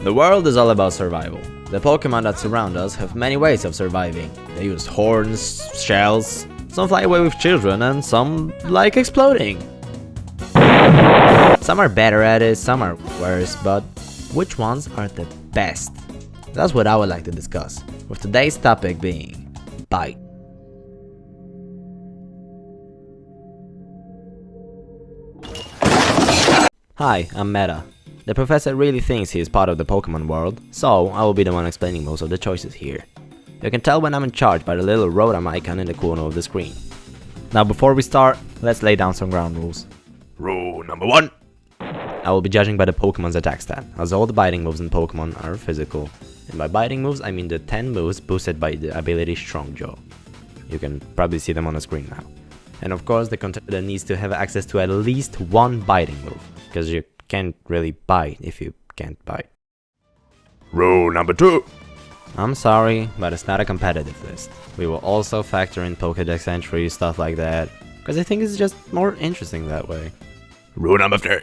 The world is all about survival. The Pokemon that surround us have many ways of surviving. They use horns, shells, some fly away with children, and some like exploding. Some are better at it, some are worse, but which ones are the best? That's what I would like to discuss, with today's topic being Bite. Hi, I'm Meta. The professor really thinks he is part of the Pokemon world, so I will be the one explaining most of the choices here. You can tell when I'm in charge by the little Rotom icon in the corner of the screen. Now before we start, let's lay down some ground rules. Rule number 1. I will be judging by the Pokemon's attack stat, as all the biting moves in Pokemon are physical. And by biting moves, I mean the 10 moves boosted by the ability Strong Jaw. You can probably see them on the screen now. And of course, the contender needs to have access to at least one biting move, because you can't really bite if you can't bite. Rule number 2. I'm sorry, but it's not a competitive list. We will also factor in Pokédex entries, stuff like that, because I think it's just more interesting that way. Rule number 3.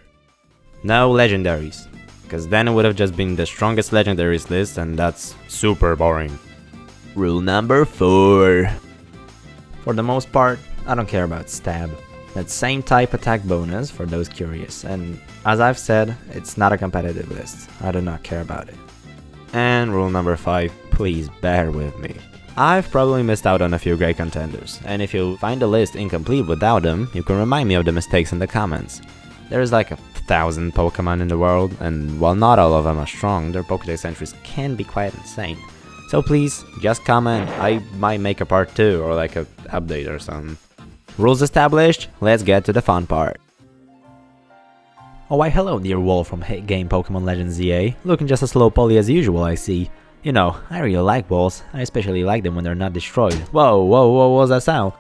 No legendaries, because then it would have just been the strongest legendaries list, and that's super boring. Rule number 4. For the most part, I don't care about stab. That same type attack bonus for those curious, and as I've said, it's not a competitive list. I do not care about it. And rule number 5, please bear with me. I've probably missed out on a few great contenders, and if you find the list incomplete without them, you can remind me of the mistakes in the comments. There's like 1,000 Pokemon in the world, and while not all of them are strong, their Pokédex entries can be quite insane. So please, just comment, I might make a part 2 or like a update or something. Rules established, let's get to the fun part. Oh why hello dear Wolf from Hit Game Pokemon Legends ZA, looking just as slow poly as usual I see. You know, I really like walls, I especially like them when they're not destroyed. Whoa, what was that sound?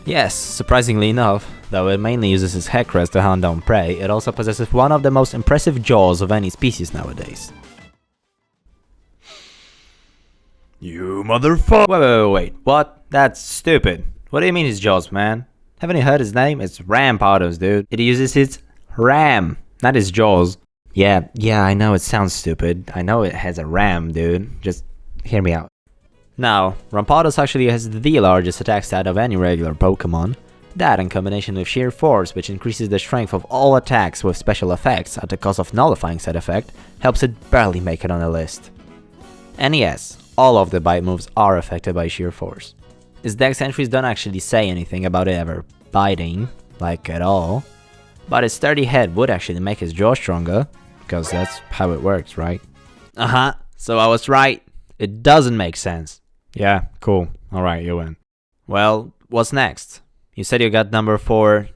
Yes, surprisingly enough, though it mainly uses its head crest to hunt down prey, it also possesses one of the most impressive jaws of any species nowadays. You motherfucker! Wait, what? That's stupid. What do you mean his jaws, man? Haven't you heard his name? It's Rampardos, dude. It uses its ram, not his jaws. Yeah, I know it sounds stupid. I know it has a ram, dude. Just hear me out. Now, Rampardos actually has the largest attack stat of any regular Pokemon. That in combination with sheer force, which increases the strength of all attacks with special effects at the cost of nullifying said effect, helps it barely make it on the list. And yes, all of the bite moves are affected by sheer force. Its dex entries don't actually say anything about it ever biting, like at all, but its sturdy head would actually make its jaw stronger, because that's how it works, right? So I was right. It doesn't make sense. Yeah, cool. Alright, you win. Well, what's next? You said you got number 4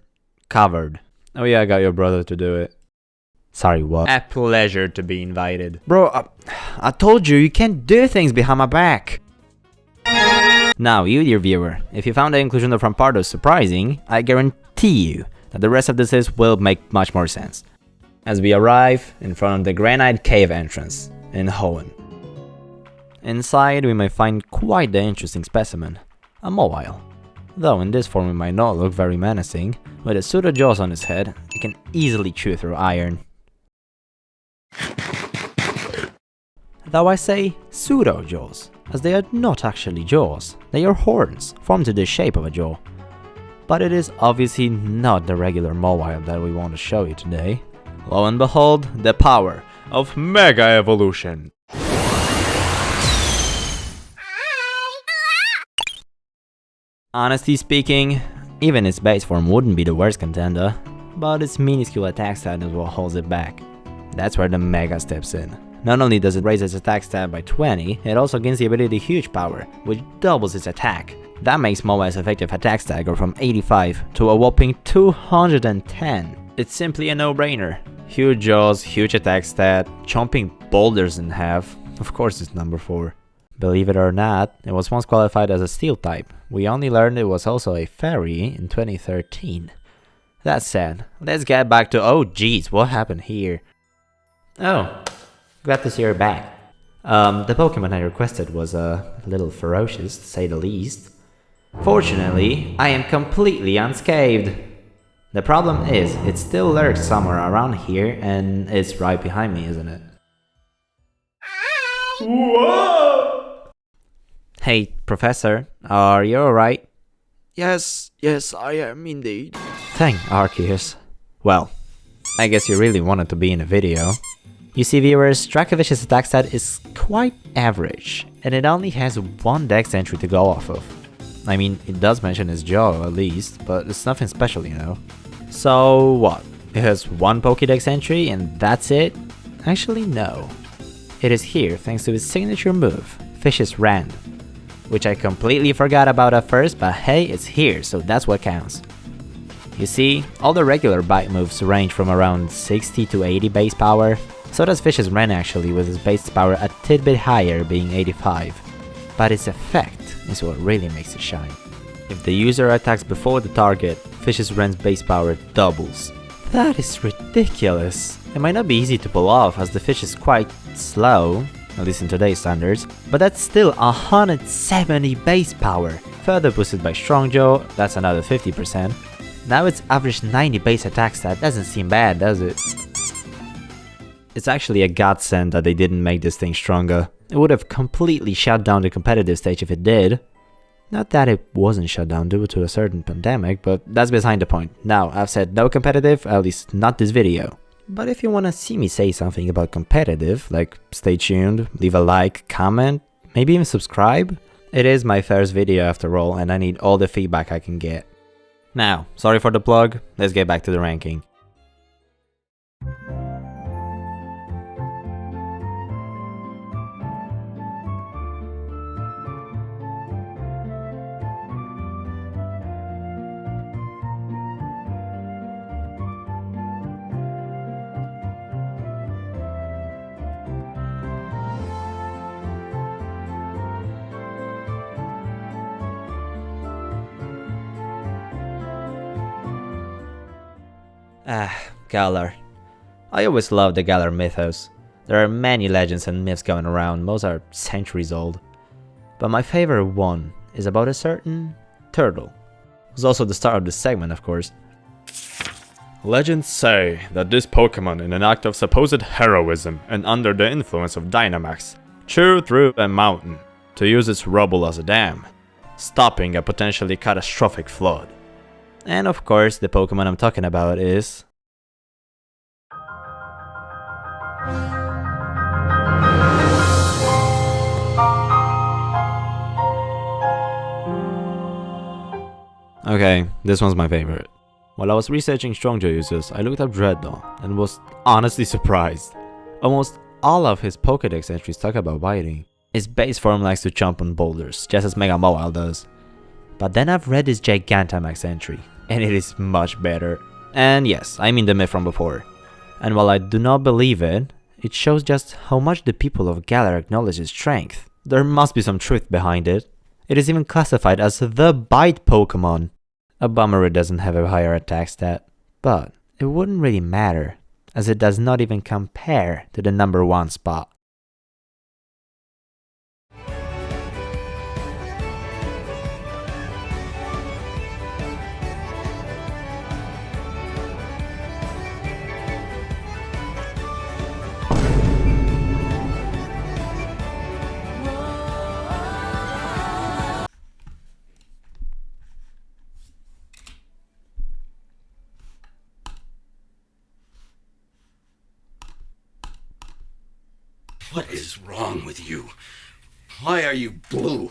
covered. Oh yeah, I got your brother to do it. Sorry, what? A pleasure to be invited. Bro, I told you can't do things behind my back. Now, you dear viewer, if you found the inclusion of Rampardos surprising, I guarantee you that the rest of this list will make much more sense. As we arrive in front of the Granite Cave entrance in Hoenn. Inside, we may find quite the interesting specimen, a Mawile. Though in this form it might not look very menacing, with its pseudo jaws on its head, it can easily chew through iron. Though I say pseudo jaws, as they are not actually jaws, they are horns, formed to the shape of a jaw. But it is obviously not the regular Mawile that we want to show you today. Lo and behold, the power of Mega Evolution! Honestly speaking, even its base form wouldn't be the worst contender, but its minuscule attack stat is what holds it back. That's where the Mega steps in. Not only does it raise its attack stat by 20, it also gains the ability Huge Power, which doubles its attack. That makes Mawile's effective attack stat go from 85 to a whopping 210. It's simply a no-brainer. Huge jaws, huge attack stat, chomping boulders in half. Of course it's number 4. Believe it or not, it was once qualified as a steel type. We only learned it was also a fairy in 2013. That said, let's get back to oh geez, what happened here? Oh, glad to see you're back. The Pokemon I requested was a little ferocious, to say the least. Fortunately, I am completely unscathed. The problem is, it still lurks somewhere around here and it's right behind me, isn't it? Whoa! Hey, Professor, are you alright? Yes, I am indeed. Thank Arceus. Well, I guess you really wanted to be in a video. You see, viewers, Dracovich's attack stat is quite average, and it only has one dex entry to go off of. I mean, it does mention his jaw at least, but it's nothing special, you know. So what? It has one Pokédex entry and that's it? Actually no. It is here thanks to his signature move, Fish's Rand, which I completely forgot about at first, but hey, it's here, so that's what counts. You see, all the regular bite moves range from around 60 to 80 base power, so does Fish's Rand actually, with his base power a tidbit higher being 85. But its effect is what really makes it shine. If the user attacks before the target, Fish's Rand's base power doubles. That is ridiculous. It might not be easy to pull off as the fish is quite slow, at least in today's standards, but that's still 170 base power. Further boosted by Strong Jaw, that's another 50%. Now its average 90 base attack stat doesn't seem bad, does it? It's actually a godsend that they didn't make this thing stronger. It would have completely shut down the competitive stage if it did. Not that it wasn't shut down due to a certain pandemic, but that's beside the point. Now, I've said no competitive, at least not this video. But if you wanna see me say something about competitive, like stay tuned, leave a like, comment, maybe even subscribe. It is my first video after all, and I need all the feedback I can get. Now, sorry for the plug, let's get back to the ranking. Galar. I always loved the Galar mythos. There are many legends and myths going around, most are centuries old. But my favorite one is about a certain turtle. It was also the start of this segment, of course. Legends say that this Pokémon, in an act of supposed heroism and under the influence of Dynamax, chewed through a mountain to use its rubble as a dam, stopping a potentially catastrophic flood. And of course, the Pokemon I'm talking about is... Okay, this one's my favorite. While I was researching Strongjaw users, I looked up Drednaw and was honestly surprised. Almost all of his Pokédex entries talk about biting. His base form likes to jump on boulders, just as Mega Mawile does. But then I've read his Gigantamax entry, and it is much better. And yes, I mean the myth from before. And while I do not believe it, it shows just how much the people of Galar acknowledge his strength. There must be some truth behind it. It is even classified as the Bite Pokemon. A bummer it doesn't have a higher attack stat, but it wouldn't really matter, as it does not even compare to the number 1 spot. What is wrong with you? Why are you blue?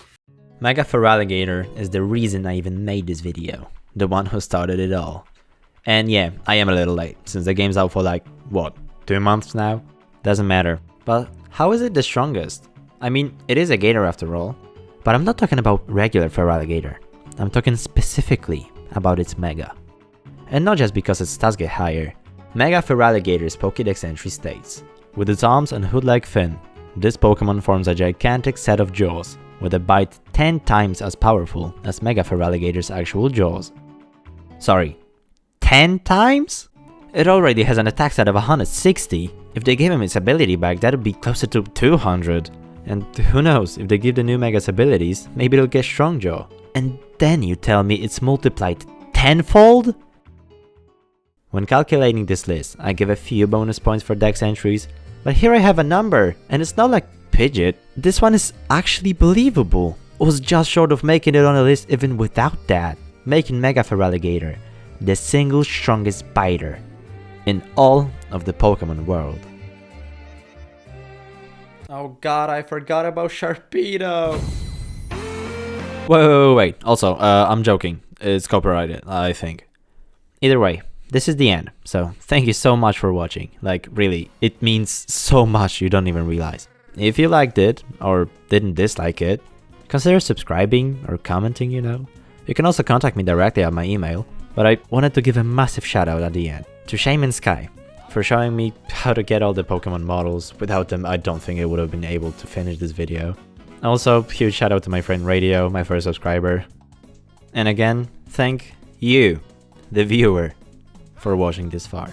Mega Feraligatr is the reason I even made this video, the one who started it all. And yeah, I am a little late, since the game's out for like, what, 2 months now? Doesn't matter. But how is it the strongest? I mean, it is a gator after all. But I'm not talking about regular Feraligatr. I'm talking specifically about its Mega. And not just because its stats get higher. Mega Feraligatr's Pokédex entry states: with its arms and hood-like fin, this Pokemon forms a gigantic set of jaws, with a bite 10 times as powerful as Mega Feraligatr's actual jaws. Sorry, 10 times? It already has an attack stat of 160. If they gave him its ability back, that would be closer to 200. And who knows, if they give the new Mega's abilities, maybe it'll get Strong Jaw. And then you tell me it's multiplied tenfold? When calculating this list, I give a few bonus points for dex entries, but here I have a number, and it's not like Pidgeot. This one is actually believable. I was just short of making it on the list even without that, making Mega Feraligatr the single strongest biter in all of the Pokemon world. Oh god, I forgot about Sharpedo! Wait. Also, I'm joking. It's copyrighted, I think. Either way, this is the end. So, thank you so much for watching. Like, really, it means so much you don't even realize. If you liked it, or didn't dislike it, consider subscribing or commenting, you know. You can also contact me directly at my email, but I wanted to give a massive shout out at the end to Shaman Sky for showing me how to get all the Pokemon models. Without them, I don't think I would have been able to finish this video. Also, huge shout out to my friend Radio, my first subscriber. And again, thank you, the viewer, for watching this far.